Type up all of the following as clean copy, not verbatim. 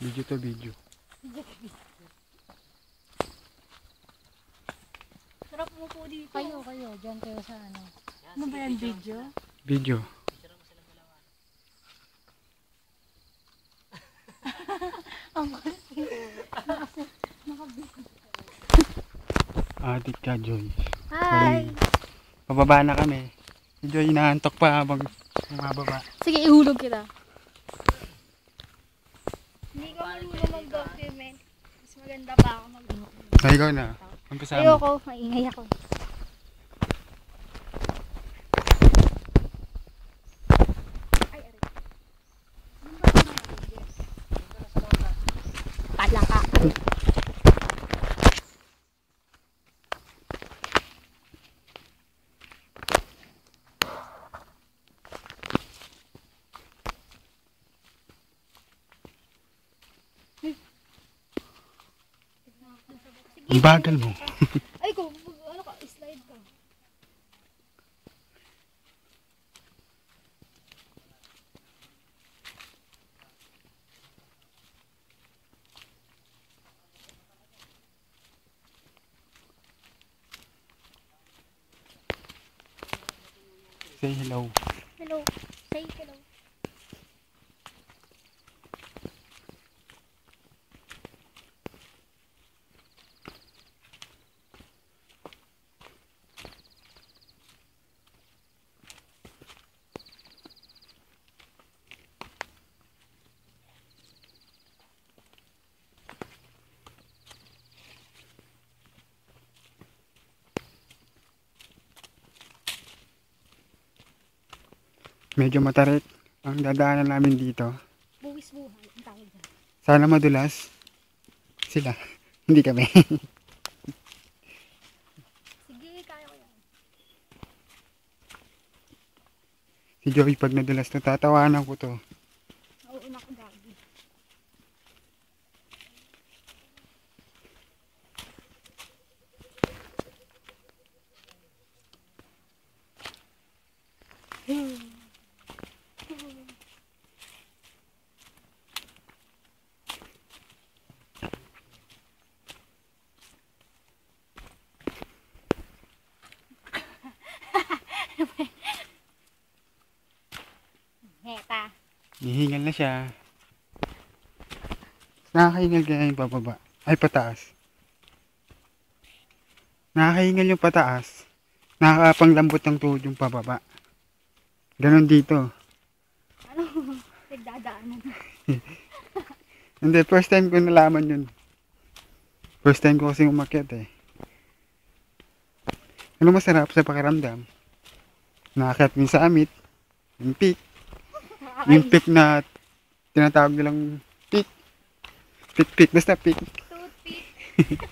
Video to video. Sarap mo po dito. Kayo. Diyan kayo sa ano. Ano ba yan, video? Video. Ang Adik ka, Joy. Hi! Pababa na kami. Si Joy inaantok pa habang mababa. Sige, ihulog kita. Hindi ka marunong mag-document. Mas maganda pa ako mag-document. Ay, ikaw na. Umpisa mo. Ayoko, maingay ako. Palaka. Ang bagal mo. Ay, kung ano ka, slide ka. Say hello. Hello. Say hello. Medyo matarik ang dadaanan namin dito. Buwis buhay. Ang tawag dyan. Sana madulas sila. Hindi kami. Sige, kaya ko yan. Si Joy pag nadulas natatawanan ko to. Nauuna ko gagi. Heta. Hihingal na siya. Nakakahingal kaya yung pababa. Ay, pataas. Nakakahingal yung pataas. Nakakapanglambot ng tuhod yung pababa. Ganon dito. Ano? Nagdadaanan. Hindi, first time ko nalaman yun. First time ko kasi umakyat eh. Ano masarap sa pakiramdam? Nakakyat mo sa amit. Yung peak. Yung peak na tinatawag nilang peak. Peak. Basta peak. Toothpick.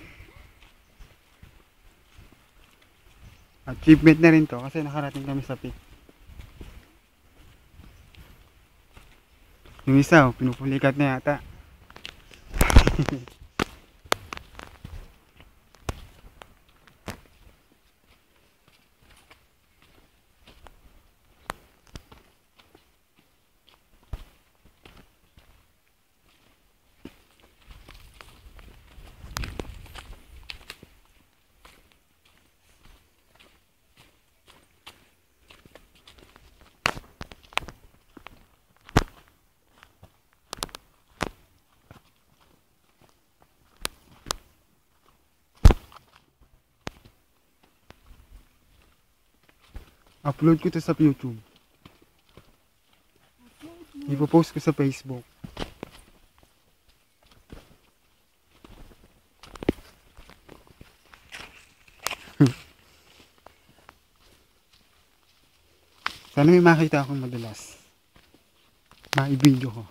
Achievement na rin to kasi nakarating kami sa peak. Yung isa, pinupulikat na yata. Upload ko to sa YouTube. Ipopost ko sa Facebook. Sana may makita akong madalas. Ma-video ko.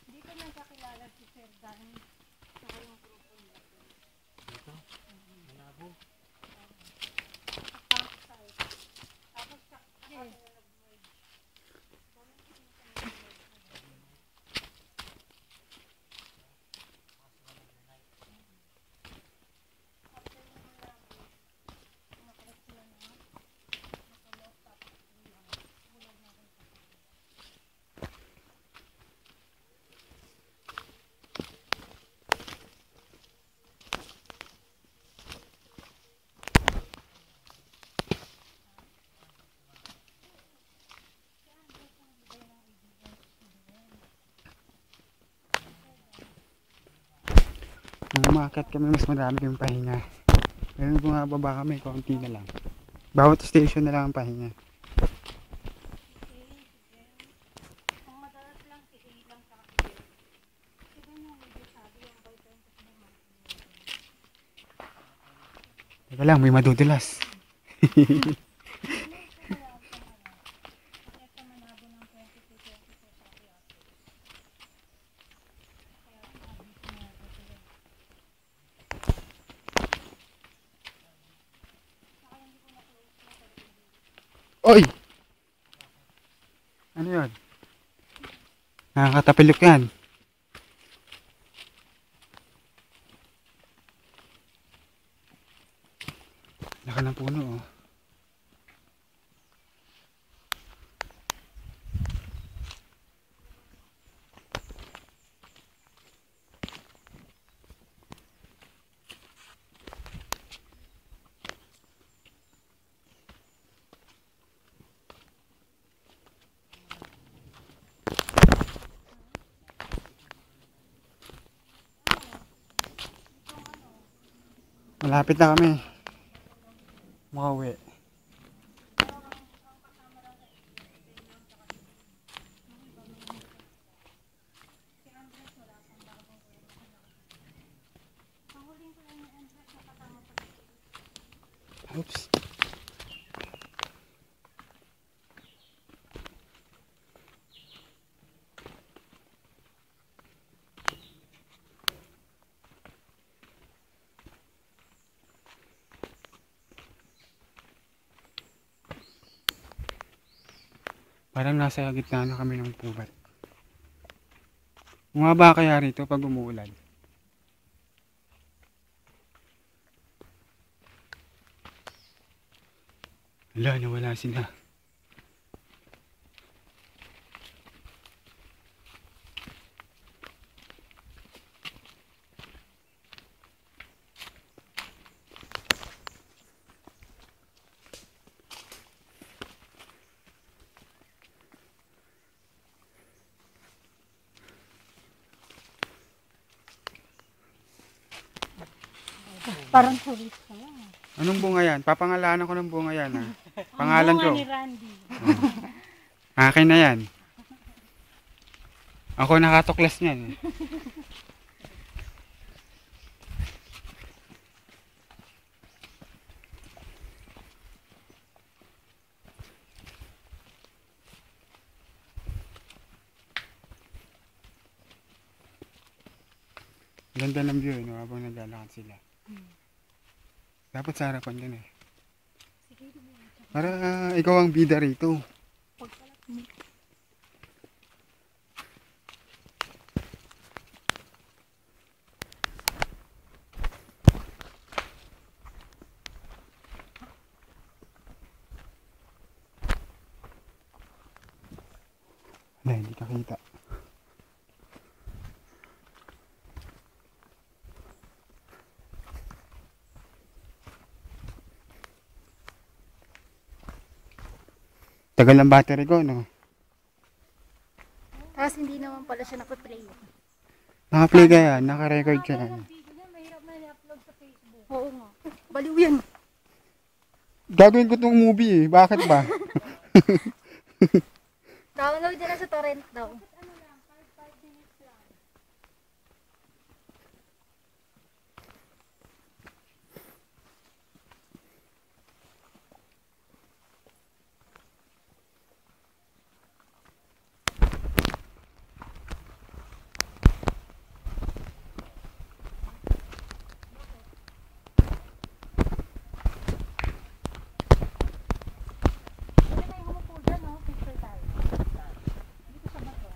Hindi ko nang kakilala si Ferdan. Saka yung grupo niya. Ito? Malabo. Tapos umakyat kami, mas marami kami pahinga. Pero bumababa kami, konti na lang. Bawat station na lang ang pahinga. Ang madalas lang si A lang sa kasi. Kasi yung medyo sabi yung boyfriend ko naman. Teka lang, may madudulas. Oy! Ano yun? Nakakatapilok yan. Laka ng puno, oh. Malapit na kami. Makauwi. Oops. Parang nasa gitna na kami ng pubat. Bumaba kaya rito pag umuulan? Wala, nawala sila. Parang turista lang. Anong bunga yan? Papangalanan ko ng bunga yan, ha? Pangalan ko. Ang bunga ni Randy. Akin na yan. Ako nakatuklas niyan, eh. Ganda ng view, no? Habang naglalakad sila. Dapat sa harapan din, eh. Para ikaw ang bida rito. Wala, hindi kakita. Tagal ang battery ko, no? Tapos hindi naman pala siya napaplay. Naka-play ka yan, naka-record ka yan. Mahirap na i-upload sa Facebook. Oo nga. Baliw yan. Gagawin ko tong movie, eh. Bakit ba? Download nila sa torrent daw. Ano lang, 5 minutes lang. Pwede tayo humupo dyan, no? Picture tayo. Dito sa bato.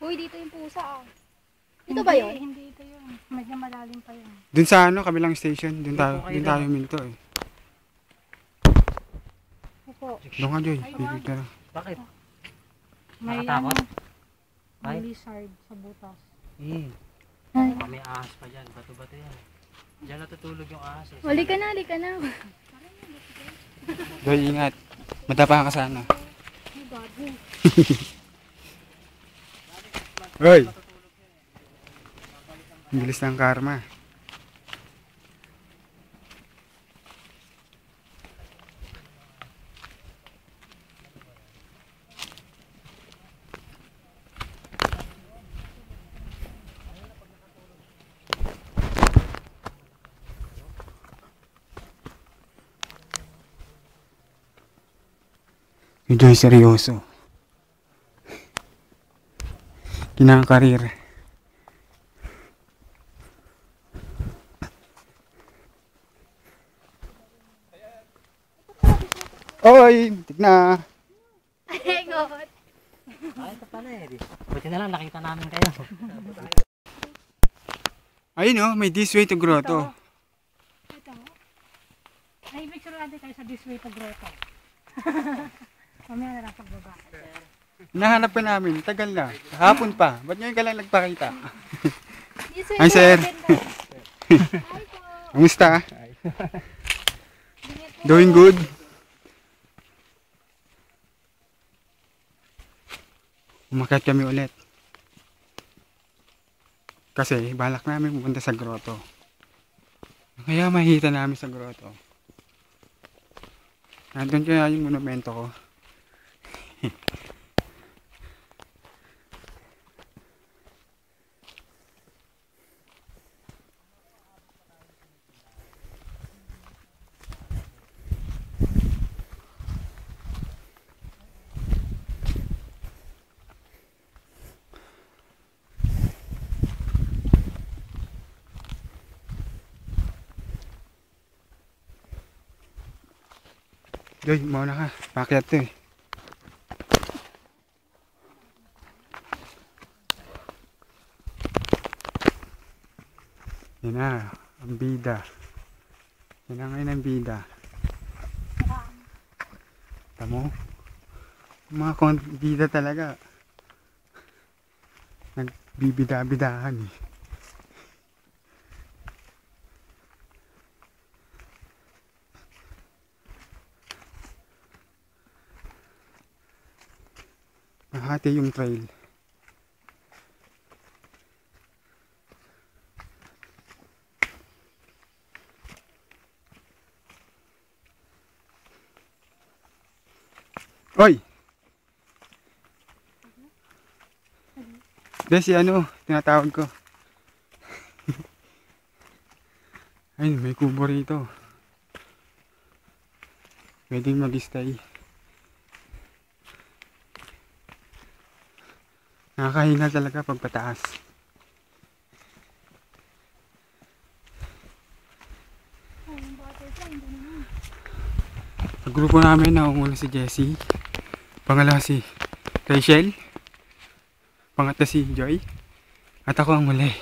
Uy, dito yung pusa ah. Dito ba yun? Hindi ito yun. Medyo malalim pa yun. Dun sa ano, kabilang station, dun tayo minto, eh. Opo. Doon ka, Joy. Bibig ka na. Bakit? May Nakatakot? may Ay? lizard sa butas. Eh, Ay. baka may ahas pa dyan. Bato-bato yan. Diyan natutulog yung ahas eh. Huli ka na, huli ka na. Joy, ingat. Matapa ka sana. Ay, bago. Hoy! Ang bilis ng karma. Medyo seryoso. Kinakarir. Oy! Tigna! Ay, God. Ito pala eh. Buti na lang nakita namin kayo. Ayun oh, may this way to grotto. Ito. Ay, make sure natin tayo sa this way to grotto. Mamaya na lang pagbaba. Nahanap ka namin, tagal na. Hapon pa. Ba't ngayon ka lang nagpakita? This way Hi, to sir. open na. Hi po. Kamusta? Ingat po. Doing good? Umakyat kami ulit. Kasi balak namin pupunta sa grotto. Kaya mahita namin sa grotto. Nandun kaya yung monumento ko. Joy, mauna ka. Pakyat to eh. Yan na, ang bida. Yan na ngayon ang bida. Tamo? Mga bida talaga. Nagbibida-bidahan eh. Nahati yung trail. Oy! Desi ano, tinatawag ko. Ayun, may kubo rito. Pwedeng mag-stay. Nakakahinga talaga pag pataas. Sa grupo namin, naunguna si Jessie. Pangalawa si Rachel. Pangatlo si Joy. At ako ang muli.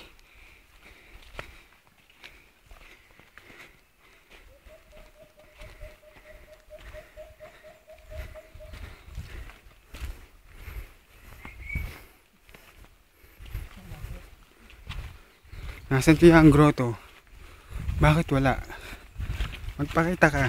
Nasaan kaya ang grotto? Bakit wala? Magpakita ka.